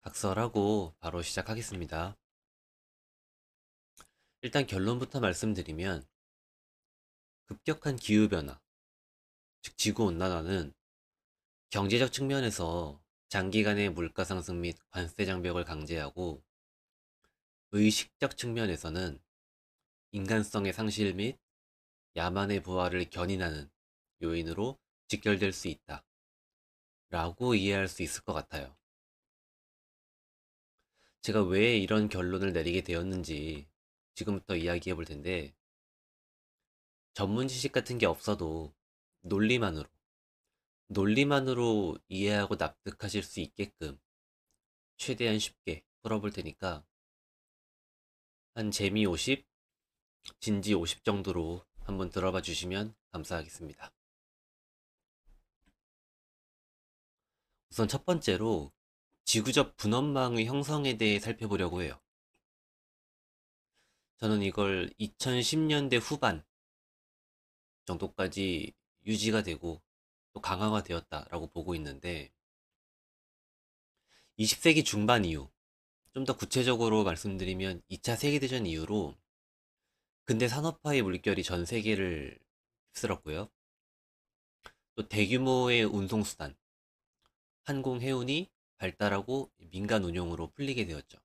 각설하고 바로 시작하겠습니다. 일단 결론부터 말씀드리면 급격한 기후변화, 즉 지구온난화는 경제적 측면에서 장기간의 물가 상승 및 관세 장벽을 강제하고 의식적 측면에서는 인간성의 상실 및 야만의 부활을 견인하는 요인으로 직결될 수 있다 라고 이해할 수 있을 것 같아요. 제가 왜 이런 결론을 내리게 되었는지 지금부터 이야기해 볼 텐데, 전문 지식 같은 게 없어도 논리만으로 논리만으로 이해하고 납득하실 수 있게끔 최대한 쉽게 풀어볼 테니까 한 재미 50, 진지 50 정도로 한번 들어봐 주시면 감사하겠습니다. 우선 첫 번째로 지구적 분원망의 형성에 대해 살펴보려고 해요. 저는 이걸 2010년대 후반 정도까지 유지가 되고 또 강화가 되었다라고 보고 있는데, 20세기 중반 이후, 좀 더 구체적으로 말씀드리면 2차 세계대전 이후로 근대 산업화의 물결이 전 세계를 휩쓸었고요. 또 대규모의 운송수단, 항공 해운이 발달하고 민간 운용으로 풀리게 되었죠.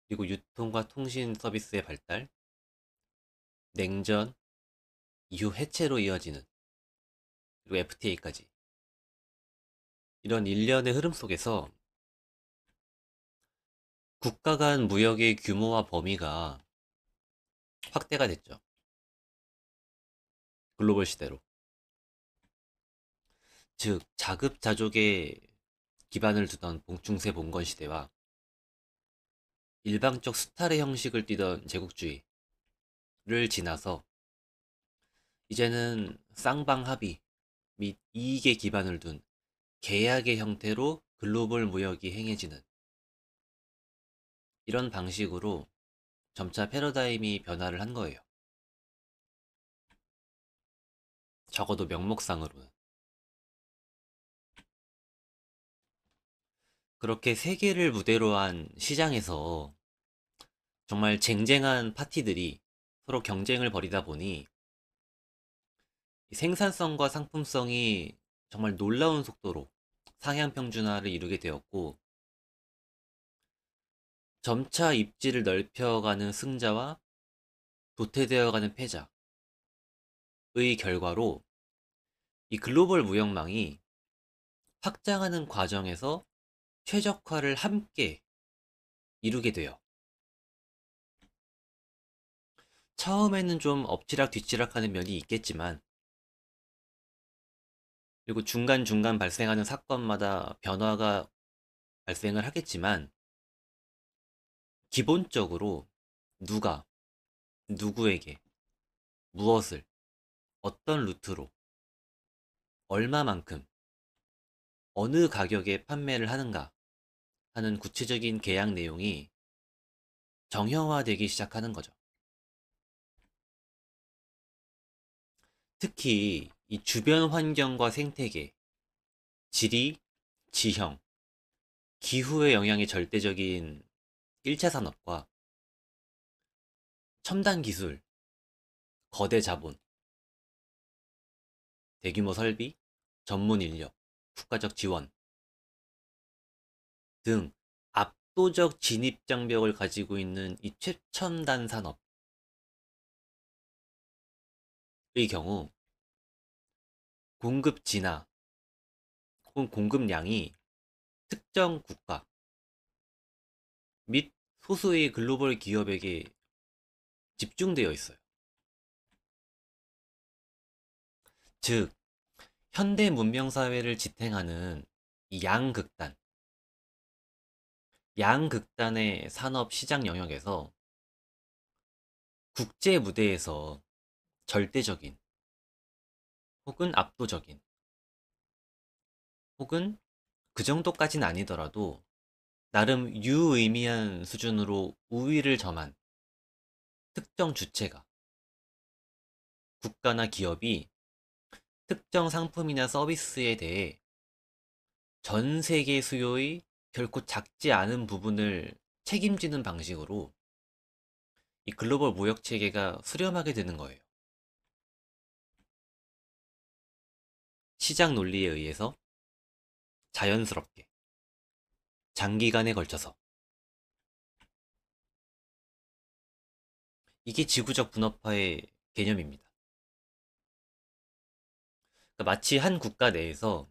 그리고 유통과 통신 서비스의 발달, 냉전 이후 해체로 이어지는, 그리고 FTA까지, 이런 일련의 흐름 속에서 국가 간 무역의 규모와 범위가 확대가 됐죠. 글로벌 시대로. 즉 자급자족에 기반을 두던 봉충세 봉건 시대와 일방적 수탈의 형식을 띠던 제국주의를 지나서 이제는 쌍방합의 및 이익에 기반을 둔 계약의 형태로 글로벌 무역이 행해지는, 이런 방식으로 점차 패러다임이 변화를 한 거예요. 적어도 명목상으로는. 그렇게 세계를 무대로 한 시장에서 정말 쟁쟁한 파티들이 서로 경쟁을 벌이다 보니 생산성과 상품성이 정말 놀라운 속도로 상향 평준화를 이루게 되었고, 점차 입지를 넓혀가는 승자와 도태되어가는 패자의 결과로 이 글로벌 무역망이 확장하는 과정에서 최적화를 함께 이루게 돼요. 처음에는 좀 엎치락 뒤치락하는 면이 있겠지만, 그리고 중간중간 발생하는 사건마다 변화가 발생을 하겠지만, 기본적으로 누가 누구에게 무엇을 어떤 루트로 얼마만큼 어느 가격에 판매를 하는가 하는 구체적인 계약 내용이 정형화되기 시작하는 거죠. 특히 이 주변 환경과 생태계, 지리, 지형, 기후의 영향이 절대적인 1차 산업과 첨단 기술, 거대 자본, 대규모 설비, 전문 인력, 국가적 지원 등 압도적 진입 장벽을 가지고 있는 이 최첨단 산업의 경우 공급 진화 혹은 공급량이 특정 국가 및 소수의 글로벌 기업에게 집중되어 있어요. 즉, 현대 문명 사회를 지탱하는 이 양극단의 산업 시장 영역에서 국제 무대에서 절대적인 혹은 압도적인 혹은 그 정도까진 아니더라도 나름 유의미한 수준으로 우위를 점한 특정 주체가, 국가나 기업이 특정 상품이나 서비스에 대해 전 세계 수요의 결코 작지 않은 부분을 책임지는 방식으로 이 글로벌 무역 체계가 수렴하게 되는 거예요. 시장 논리에 의해서 자연스럽게 장기간에 걸쳐서. 이게 지구적 분업화의 개념입니다. 그러니까 마치 한 국가 내에서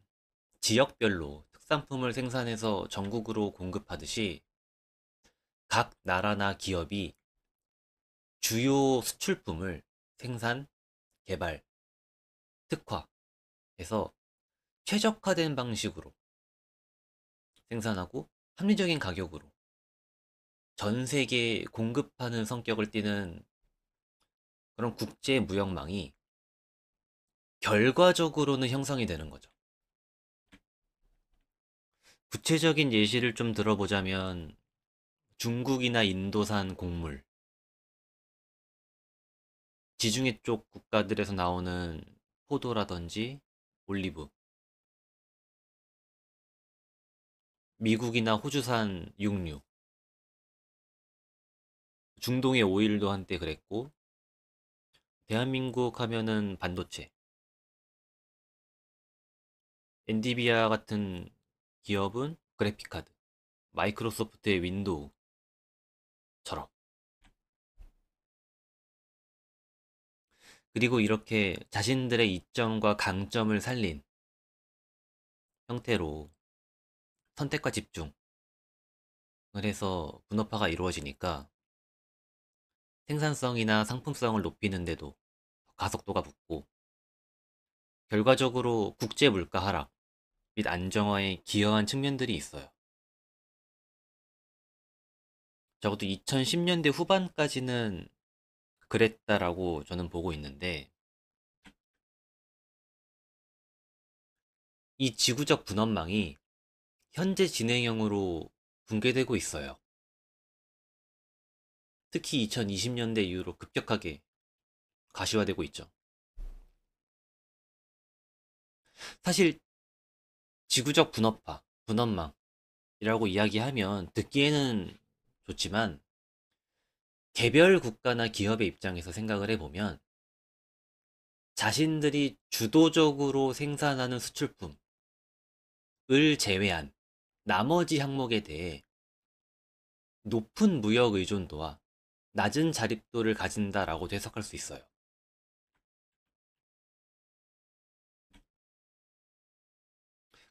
지역별로 특산품을 생산해서 전국으로 공급하듯이 각 나라나 기업이 주요 수출품을 생산, 개발, 특화해서 최적화된 방식으로 생산하고 합리적인 가격으로 전 세계에 공급하는 성격을 띠는 그런 국제 무역망이 결과적으로는 형성이 되는 거죠. 구체적인 예시를 좀 들어보자면 중국이나 인도산 곡물, 지중해 쪽 국가들에서 나오는 포도라든지 올리브, 미국이나 호주산 육류, 중동의 오일도 한때 그랬고, 대한민국 하면은 반도체, 엔디비아 같은 기업은 그래픽카드, 마이크로소프트의 윈도우처럼. 그리고 이렇게 자신들의 이점과 강점을 살린 형태로 선택과 집중을 해서 분업화가 이루어지니까 생산성이나 상품성을 높이는데도 가속도가 붙고, 결과적으로 국제 물가 하락 및 안정화에 기여한 측면들이 있어요. 적어도 2010년대 후반까지는 그랬다라고 저는 보고 있는데, 이 지구적 분업망이 현재 진행형으로 붕괴되고 있어요. 특히 2020년대 이후로 급격하게 가시화되고 있죠. 사실 지구적 분업화, 분업망이라고 이야기하면 듣기에는 좋지만, 개별 국가나 기업의 입장에서 생각을 해보면 자신들이 주도적으로 생산하는 수출품을 제외한 나머지 항목에 대해 높은 무역 의존도와 낮은 자립도를 가진다라고 해석할 수 있어요.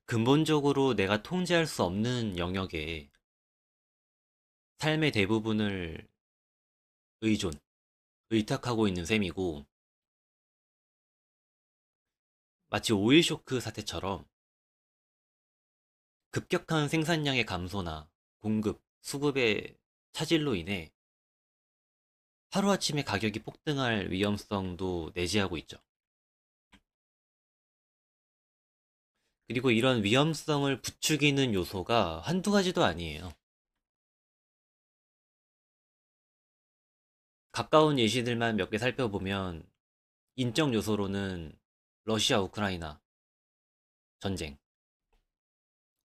근본적으로 내가 통제할 수 없는 영역에 삶의 대부분을 의존, 의탁하고 있는 셈이고, 마치 오일 쇼크 사태처럼 급격한 생산량의 감소나 공급, 수급의 차질로 인해 하루아침에 가격이 폭등할 위험성도 내재하고 있죠. 그리고 이런 위험성을 부추기는 요소가 한두 가지도 아니에요. 가까운 예시들만 몇 개 살펴보면 인적 요소로는 러시아 우크라이나 전쟁,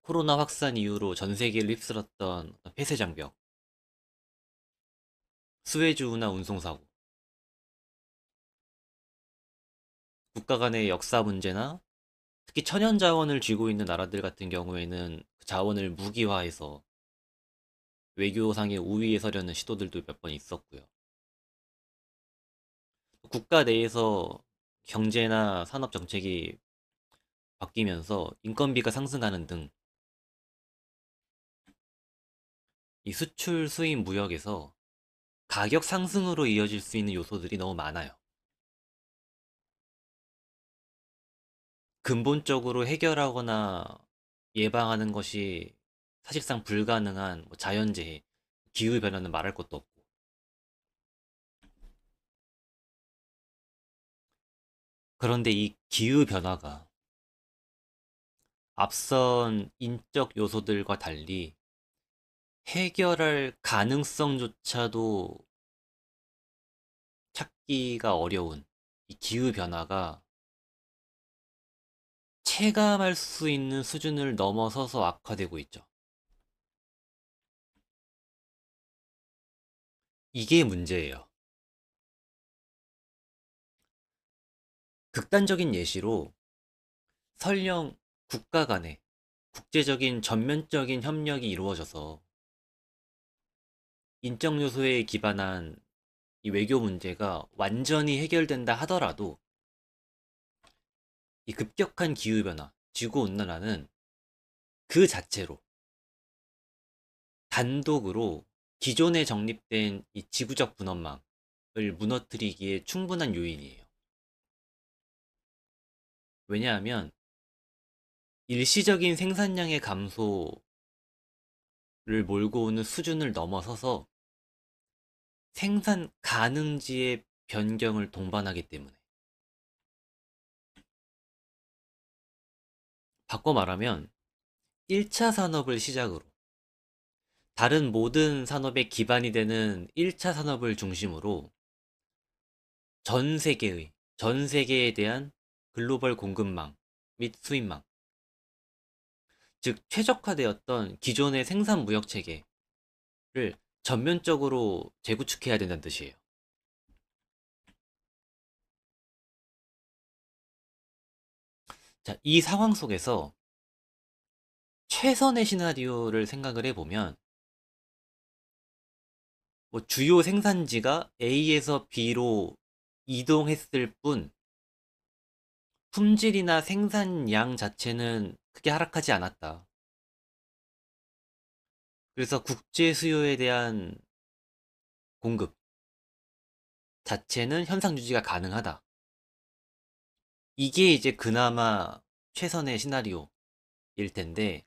코로나 확산 이후로 전 세계를 휩쓸었던 폐쇄 장벽, 스웨즈 운하 운송 사고, 국가 간의 역사 문제나 특히 천연 자원을 쥐고 있는 나라들 같은 경우에는 그 자원을 무기화해서 외교상의 우위에 서려는 시도들도 몇 번 있었고요. 국가 내에서 경제나 산업 정책이 바뀌면서 인건비가 상승하는 등 이 수출 수입 무역에서 가격 상승으로 이어질 수 있는 요소들이 너무 많아요. 근본적으로 해결하거나 예방하는 것이 사실상 불가능한 뭐 자연재해, 기후변화는 말할 것도 없고. 그런데 이 기후변화가 앞선 인적 요소들과 달리 해결할 가능성조차도 찾기가 어려운 이 기후변화가 체감할 수 있는 수준을 넘어서서 악화되고 있죠. 이게 문제예요. 극단적인 예시로 설령 국가 간에 국제적인 전면적인 협력이 이루어져서 인적 요소에 기반한 이 외교 문제가 완전히 해결된다 하더라도 이 급격한 기후변화, 지구온난화는 그 자체로 단독으로 기존에 정립된 이 지구적 분원망을 무너뜨리기에 충분한 요인이에요. 왜냐하면 일시적인 생산량의 감소를 몰고 오는 수준을 넘어서서 생산 가능지의 변경을 동반하기 때문에. 바꿔 말하면 1차 산업을 시작으로 다른 모든 산업의 기반이 되는 1차 산업을 중심으로 전 세계에 대한 글로벌 공급망 및 수입망, 즉 최적화되었던 기존의 생산 무역 체계를 전면적으로 재구축해야 된다는 뜻이에요. 자, 이 상황 속에서 최선의 시나리오를 생각을 해보면 뭐 주요 생산지가 A에서 B로 이동했을 뿐 품질이나 생산량 자체는 크게 하락하지 않았다. 그래서 국제 수요에 대한 공급 자체는 현상 유지가 가능하다. 이게 이제 그나마 최선의 시나리오일 텐데,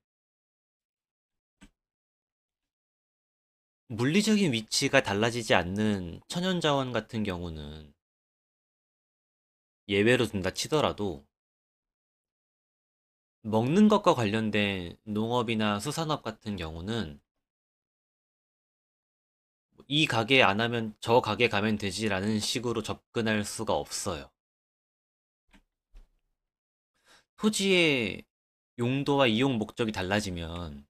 물리적인 위치가 달라지지 않는 천연자원 같은 경우는 예외로 둔다 치더라도 먹는 것과 관련된 농업이나 수산업 같은 경우는 이 가게 안 하면 저 가게 가면 되지라는 식으로 접근할 수가 없어요. 토지의 용도와 이용 목적이 달라지면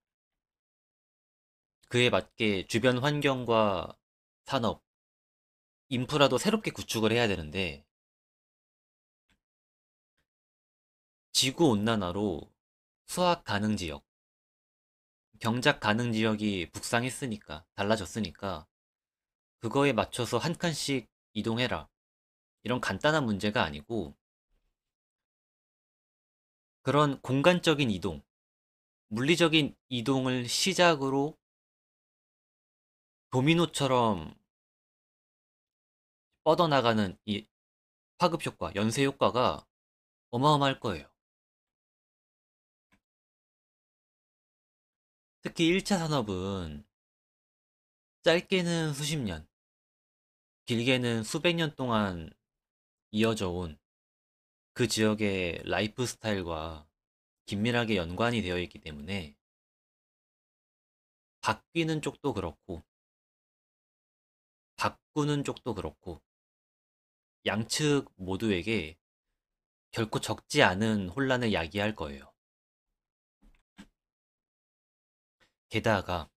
그에 맞게 주변 환경과 산업, 인프라도 새롭게 구축을 해야 되는데 지구 온난화로 수확 가능 지역, 경작 가능 지역이 북상했으니까, 달라졌으니까 그거에 맞춰서 한 칸씩 이동해라. 이런 간단한 문제가 아니고 그런 공간적인 이동, 물리적인 이동을 시작으로 도미노처럼 뻗어나가는 이 파급 효과, 연쇄 효과가 어마어마할 거예요. 특히 1차 산업은 짧게는 수십 년, 길게는 수백 년 동안 이어져 온 그 지역의 라이프 스타일과 긴밀하게 연관이 되어 있기 때문에 바뀌는 쪽도 그렇고 바꾸는 쪽도 그렇고 양측 모두에게 결코 적지 않은 혼란을 야기할 거예요. 게다가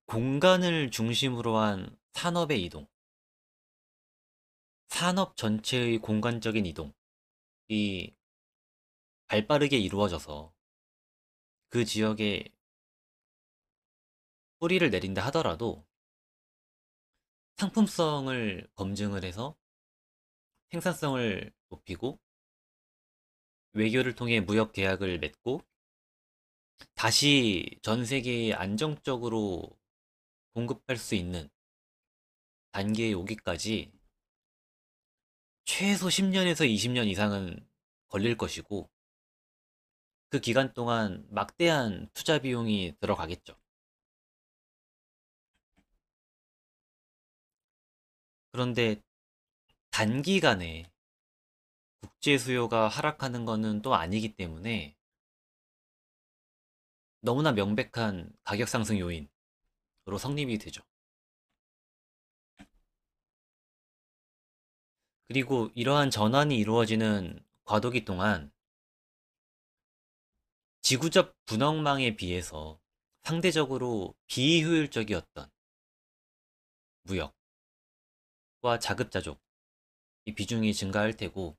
공간을 중심으로 한 산업의 이동, 산업 전체의 공간적인 이동이 발빠르게 이루어져서 그 지역에 뿌리를 내린다 하더라도 상품성을 검증을 해서 생산성을 높이고 외교를 통해 무역 계약을 맺고 다시 전 세계에 안정적으로 공급할 수 있는 단계에 오기까지 최소 10년에서 20년 이상은 걸릴 것이고 그 기간 동안 막대한 투자 비용이 들어가겠죠. 그런데 단기간에 국제 수요가 하락하는 것은 또 아니기 때문에 너무나 명백한 가격 상승 요인으로 성립이 되죠. 그리고 이러한 전환이 이루어지는 과도기 동안 지구적 분업망에 비해서 상대적으로 비효율적이었던 무역과 자급자족 이 비중이 증가할 테고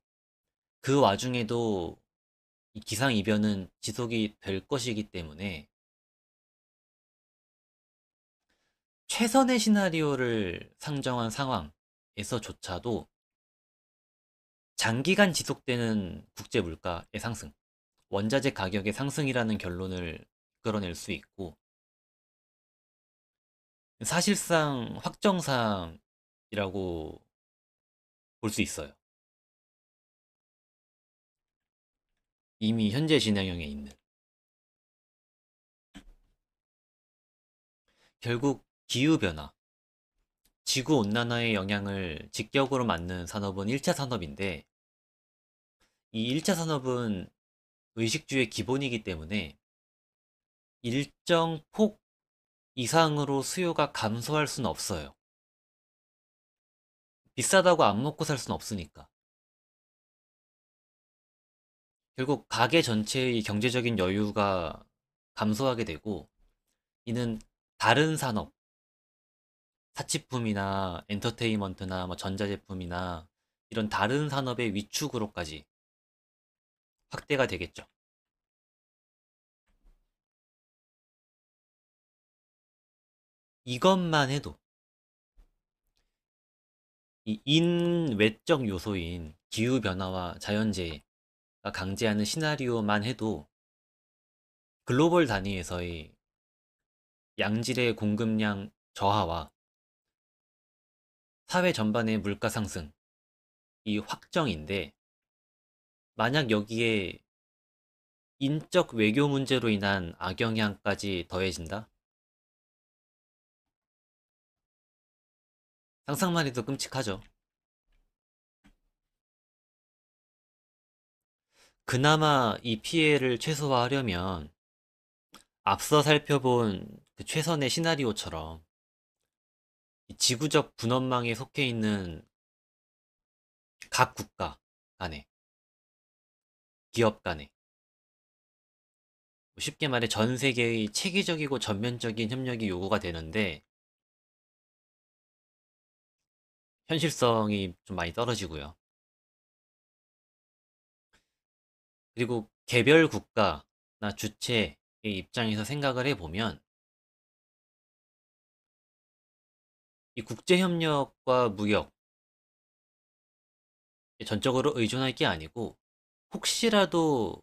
그 와중에도 이 기상이변은 지속이 될 것이기 때문에 최선의 시나리오를 상정한 상황에서조차도 장기간 지속되는 국제 물가의 상승, 원자재 가격의 상승이라는 결론을 끌어낼 수 있고 사실상 확정사항이라고 볼 수 있어요. 이미 현재 진행형에 있는. 결국 기후변화, 지구온난화의 영향을 직격으로 맞는 산업은 1차 산업인데 이 1차 산업은 의식주의 기본이기 때문에 일정 폭 이상으로 수요가 감소할 수는 없어요. 비싸다고 안 먹고 살 수는 없으니까. 결국 가계 전체의 경제적인 여유가 감소하게 되고 이는 다른 산업, 사치품이나 엔터테인먼트나 뭐 전자제품이나 이런 다른 산업의 위축으로까지 확대가 되겠죠. 이것만 해도 이 인외적 요소인 기후변화와 자연재해가 강제하는 시나리오만 해도 글로벌 단위에서의 양질의 공급량 저하와 사회 전반의 물가 상승, 이 확정인데 만약 여기에 인적 외교 문제로 인한 악영향까지 더해진다? 상상만 해도 끔찍하죠. 그나마 이 피해를 최소화하려면 앞서 살펴본 그 최선의 시나리오처럼 이 지구적 분업망에 속해 있는 각 국가 간에, 기업 간에, 뭐 쉽게 말해 전 세계의 체계적이고 전면적인 협력이 요구가 되는데 현실성이 좀 많이 떨어지고요. 그리고 개별 국가나 주체의 입장에서 생각을 해보면 이 국제협력과 무역에 전적으로 의존할 게 아니고 혹시라도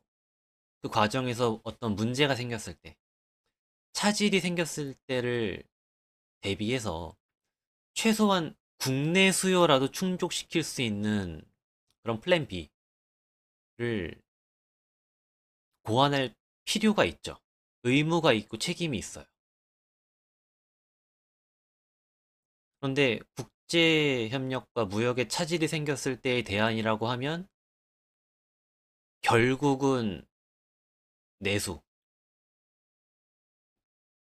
그 과정에서 어떤 문제가 생겼을 때, 차질이 생겼을 때를 대비해서 최소한 국내 수요라도 충족시킬 수 있는 그런 플랜 B를 고안할 필요가 있죠. 의무가 있고 책임이 있어요. 그런데 국제협력과 무역에 차질이 생겼을 때의 대안이라고 하면 결국은 내수,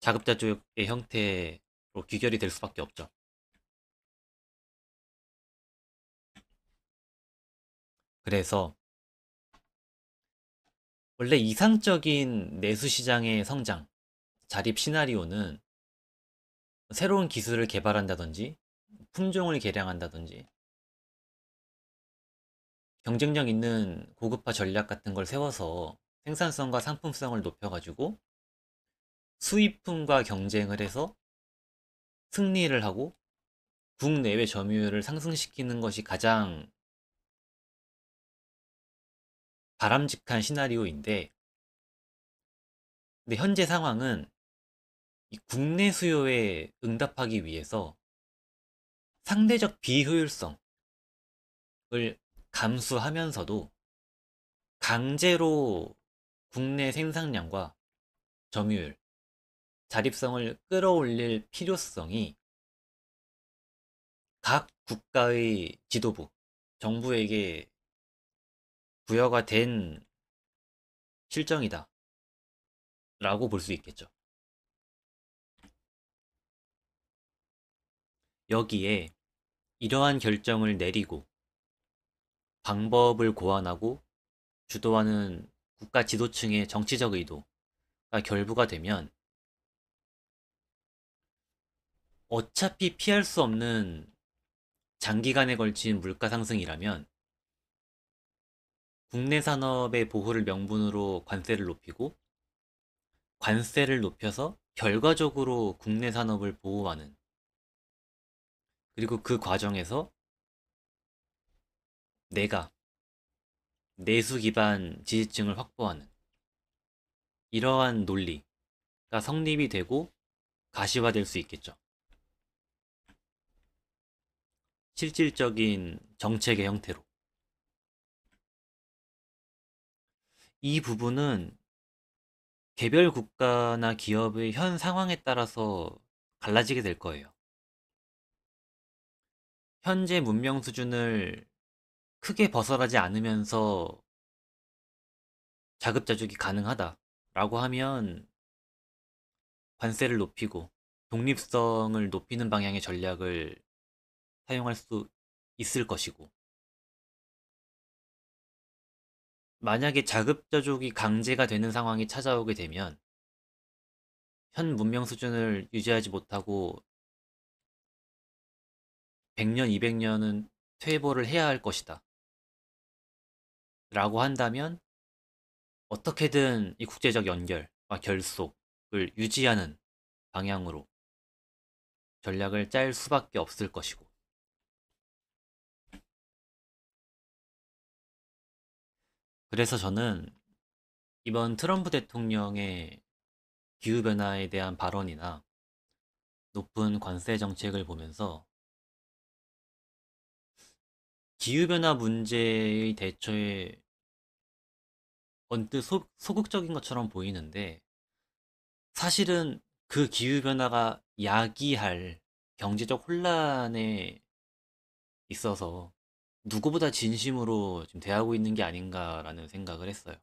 자급자족의 형태로 귀결이 될 수밖에 없죠. 그래서 원래 이상적인 내수 시장의 성장, 자립 시나리오는 새로운 기술을 개발한다든지 품종을 개량한다든지 경쟁력 있는 고급화 전략 같은 걸 세워서 생산성과 상품성을 높여가지고 수입품과 경쟁을 해서 승리를 하고 국내외 점유율을 상승시키는 것이 가장 바람직한 시나리오인데 근데 현재 상황은 이 국내 수요에 응답하기 위해서 상대적 비효율성을 감수하면서도 강제로 국내 생산량과 점유율, 자립성을 끌어올릴 필요성이 각 국가의 지도부, 정부에게 부여가 된 실정이다 라고 볼 수 있겠죠. 여기에 이러한 결정을 내리고 방법을 고안하고 주도하는 국가 지도층의 정치적 의도가 결부가 되면 어차피 피할 수 없는 장기간에 걸친 물가 상승이라면 국내 산업의 보호를 명분으로 관세를 높이고 관세를 높여서 결과적으로 국내 산업을 보호하는, 그리고 그 과정에서 내가 내수 기반 지지층을 확보하는 이러한 논리가 성립이 되고 가시화될 수 있겠죠. 실질적인 정책의 형태로. 이 부분은 개별 국가나 기업의 현 상황에 따라서 갈라지게 될 거예요. 현재 문명 수준을 크게 벗어나지 않으면서 자급자족이 가능하다라고 하면 관세를 높이고 독립성을 높이는 방향의 전략을 사용할 수 있을 것이고, 만약에 자급자족이 강제가 되는 상황이 찾아오게 되면 현 문명 수준을 유지하지 못하고 100년, 200년은 퇴보를 해야 할 것이다 라고 한다면 어떻게든 이 국제적 연결과 결속을 유지하는 방향으로 전략을 짤 수밖에 없을 것이고, 그래서 저는 이번 트럼프 대통령의 기후변화에 대한 발언이나 높은 관세 정책을 보면서 기후변화 문제의 대처에 언뜻 소극적인 것처럼 보이는데, 사실은 그 기후변화가 야기할 경제적 혼란에 있어서 누구보다 진심으로 지금 대하고 있는 게 아닌가라는 생각을 했어요.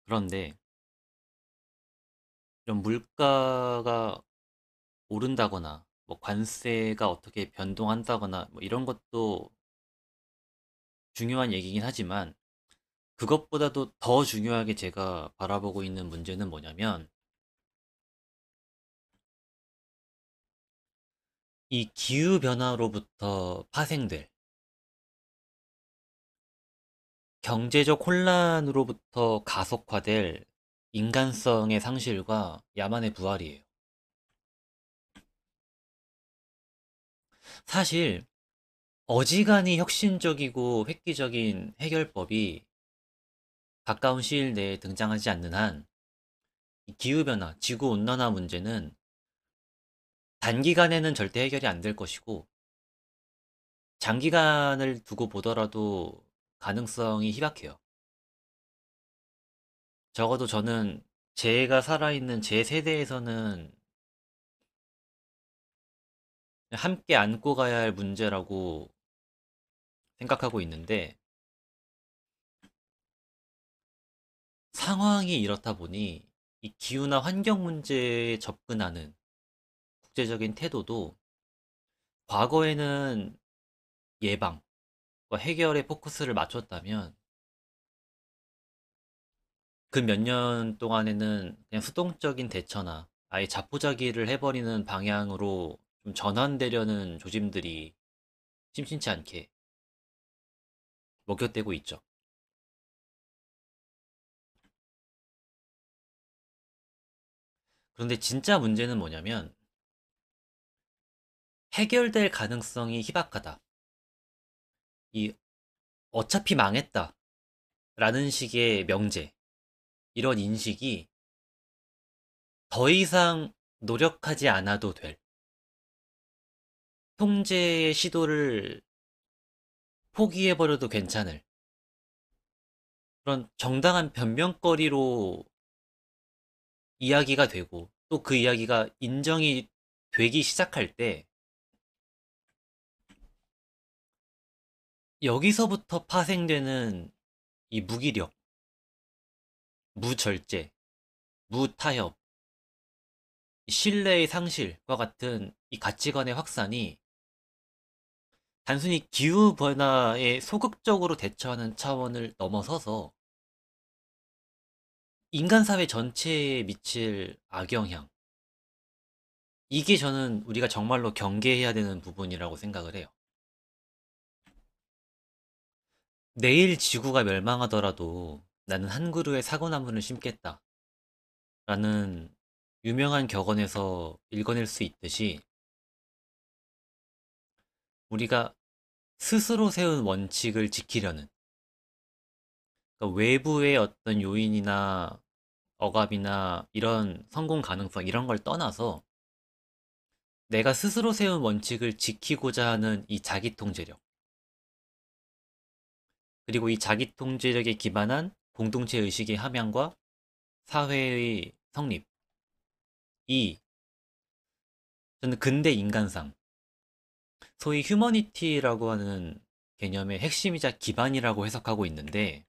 그런데 이런 물가가 오른다거나 뭐 관세가 어떻게 변동한다거나 뭐 이런 것도 중요한 얘기긴 하지만, 그것보다도 더 중요하게 제가 바라보고 있는 문제는 뭐냐면, 이 기후변화로부터 파생될 경제적 혼란으로부터 가속화될 인간성의 상실과 야만의 부활이에요. 사실 어지간히 혁신적이고 획기적인 해결법이 가까운 시일 내에 등장하지 않는 한, 이 기후변화, 지구온난화 문제는 단기간에는 절대 해결이 안 될 것이고, 장기간을 두고 보더라도 가능성이 희박해요. 적어도 저는 제가 살아있는 제 세대에서는 함께 안고 가야 할 문제라고 생각하고 있는데, 상황이 이렇다 보니 이 기후나 환경 문제에 접근하는 국제적인 태도도 과거에는 예방과 해결에 포커스를 맞췄다면 그 몇 년 동안에는 그냥 수동적인 대처나 아예 자포자기를 해버리는 방향으로 좀 전환되려는 조짐들이 심심치 않게 먹혀대고 있죠. 그런데 진짜 문제는 뭐냐면, 해결될 가능성이 희박하다, 이 어차피 망했다 라는 식의 명제, 이런 인식이 더 이상 노력하지 않아도 될, 통제의 시도를 포기해버려도 괜찮을 그런 정당한 변명거리로 이야기가 되고, 또 그 이야기가 인정이 되기 시작할 때, 여기서부터 파생되는 이 무기력, 무절제, 무타협, 신뢰의 상실과 같은 이 가치관의 확산이 단순히 기후변화에 소극적으로 대처하는 차원을 넘어서서 인간 사회 전체에 미칠 악영향, 이게 저는 우리가 정말로 경계해야 되는 부분이라고 생각을 해요. 내일 지구가 멸망하더라도 나는 한 그루의 사과나무를 심겠다. 라는 유명한 격언에서 읽어낼 수 있듯이 우리가 스스로 세운 원칙을 지키려는, 그러니까 외부의 어떤 요인이나 억압이나 이런 성공 가능성 이런 걸 떠나서 내가 스스로 세운 원칙을 지키고자 하는 이 자기 통제력, 그리고 이 자기 통제력에 기반한 공동체 의식의 함양과 사회의 성립, 이 저는 근대 인간상, 소위 휴머니티라고 하는 개념의 핵심이자 기반이라고 해석하고 있는데,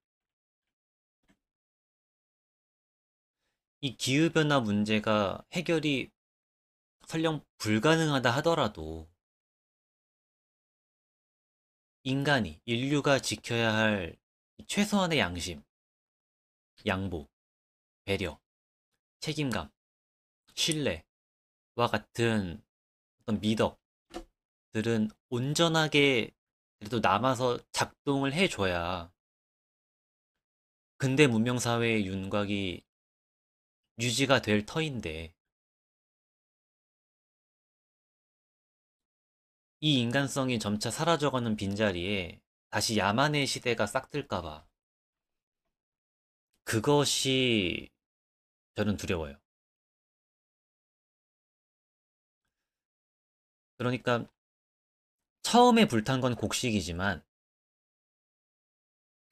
이 기후변화 문제가 해결이 설령 불가능하다 하더라도 인간이, 인류가 지켜야 할 최소한의 양심, 양보, 배려, 책임감, 신뢰와 같은 어떤 미덕들은 온전하게 그래도 남아서 작동을 해줘야 근대 문명사회의 윤곽이 유지가 될 터인데, 이 인간성이 점차 사라져가는 빈자리에 다시 야만의 시대가 싹틀까봐 그것이 저는 두려워요. 그러니까 처음에 불탄 건 곡식이지만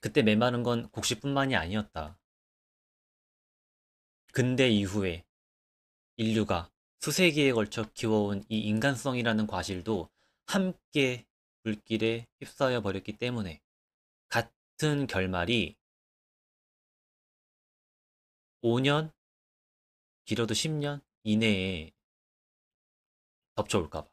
그때 메마른 건 곡식뿐만이 아니었다. 근대 이후에 인류가 수세기에 걸쳐 키워온 이 인간성이라는 과실도 함께 불길에 휩싸여 버렸기 때문에 같은 결말이 5년, 길어도 10년 이내에 덮쳐올까 봐.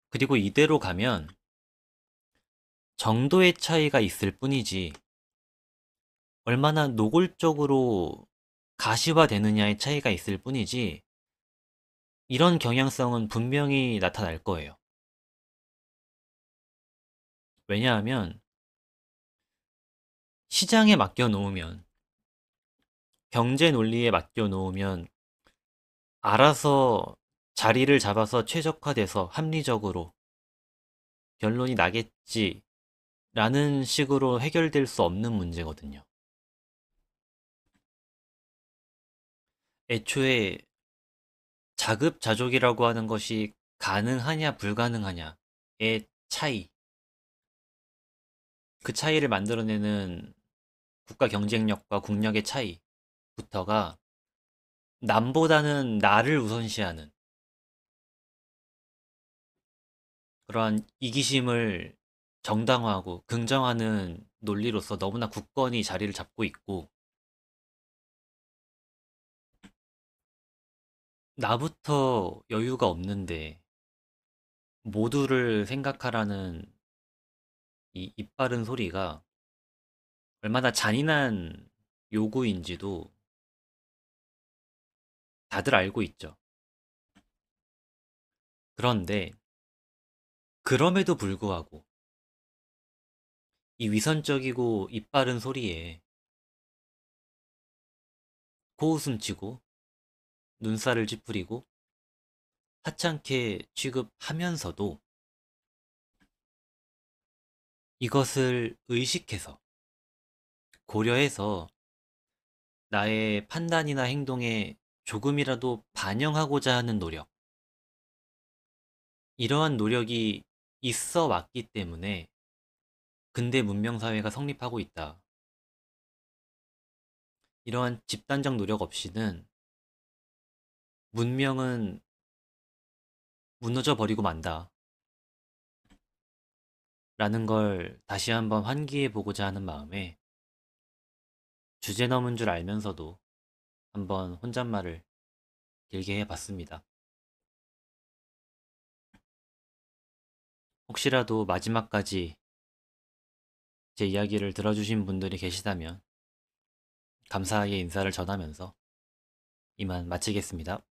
그리고 이대로 가면 정도의 차이가 있을 뿐이지 얼마나 노골적으로 가시화되느냐의 차이가 있을 뿐이지 이런 경향성은 분명히 나타날 거예요. 왜냐하면 시장에 맡겨 놓으면, 경제 논리에 맡겨 놓으면 알아서 자리를 잡아서 최적화돼서 합리적으로 결론이 나겠지라는 식으로 해결될 수 없는 문제거든요. 애초에 자급자족이라고 하는 것이 가능하냐 불가능하냐의 차이, 그 차이를 만들어내는 국가 경쟁력과 국력의 차이부터가 남보다는 나를 우선시하는 그러한 이기심을 정당화하고 긍정하는 논리로서 너무나 굳건히 자리를 잡고 있고, 나부터 여유가 없는데 모두를 생각하라는 이 입바른 소리가 얼마나 잔인한 요구인지도 다들 알고 있죠. 그런데 그럼에도 불구하고 이 위선적이고 입바른 소리에 코웃음치고 눈살을 찌푸리고 하찮게 취급하면서도 이것을 의식해서 고려해서 나의 판단이나 행동에 조금이라도 반영하고자 하는 노력, 이러한 노력이 있어 왔기 때문에 근대 문명사회가 성립하고 있다. 이러한 집단적 노력 없이는 문명은 무너져 버리고 만다. 라는 걸 다시 한번 환기해 보고자 하는 마음에 주제 넘은 줄 알면서도 한번 혼잣말을 길게 해봤습니다. 혹시라도 마지막까지 제 이야기를 들어주신 분들이 계시다면 감사하게 인사를 전하면서 이만 마치겠습니다.